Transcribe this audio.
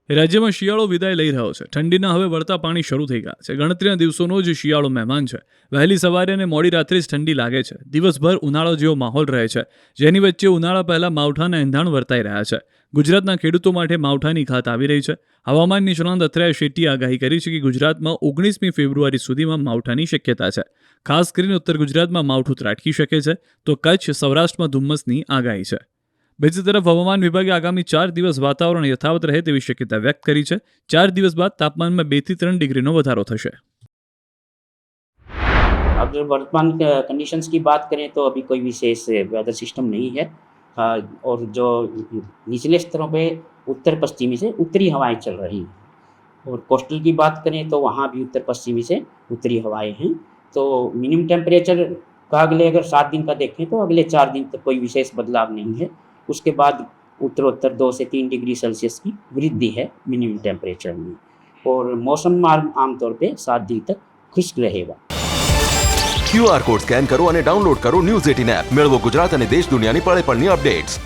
રાજ્યમાં શિયાળો વિદાય લઈ રહ્યો છે. ઠંડીના હવે વળતા પાણી શરૂ થઈ ગયા છે. ગણતરીના દિવસોનો જ શિયાળો મહેમાન છે. વહેલી સવારે અને મોડી રાત્રે જ ઠંડી લાગે છે. દિવસભર ઉનાળો જેવો માહોલ રહે છે, જેની વચ્ચે ઉનાળા પહેલા માવઠાના એંધાણ વર્તાઈ રહ્યા છે. ગુજરાતના ખેડૂતો માટે માવઠાની ખાત આવી રહી છે. હવામાન નિષ્ણાંત અત્રેય શેટ્ટીએ આગાહી કરી છે કે ગુજરાતમાં 19મી ફેબ્રુઆરી સુધીમાં માવઠાની શક્યતા છે. ખાસ કરીને ઉત્તર ગુજરાતમાં માવઠું ત્રાટકી શકે છે, તો કચ્છ, સૌરાષ્ટ્રમાં ધુમ્મસની આગાહી છે. બીજી તરફ હવામાન વિભાગે આગામી 4 દિવસ વાતાવરણ યથાવત રહે તેવી શક્યતા વ્યક્ત કરી છે. 4 દિવસ બાદ તાપમાનમાં 2 થી 3 ડિગ્રીનો વધારો થશે. अगर वर्तमान कंडीशंस की बात करें तो अभी कोई विशेष वेदर सिस्टम नहीं है और जो निचले स्तरों पे उत्तर पश्चिमी से उत्तरी हवाएं चल रही हैं और कोस्टल की बात करें तो वहाँ भी उत्तर पश्चिमी से उत्तरी हवाएं हैं. तो मिनिमम टेम्परेचर का अगले अगर 7 दिन का देखें तो अगले 4 दिन तक कोई विशेष बदलाव नहीं है. उसके बाद उत्तरोत्तर 2 से 3 डिग्री सेल्सियस की वृद्धि है मिनिमम टेम्परेचर में और मौसम आमतौर पे 7 दिन तक खुश्क रहेगा. QR કોડ સ્કેન કરો અને ડાઉનલોડ કરો ન્યૂઝ 18 એપ. મેળવો ગુજરાત અને દેશ દુનિયાની પળે પળની અપડેટ્સ.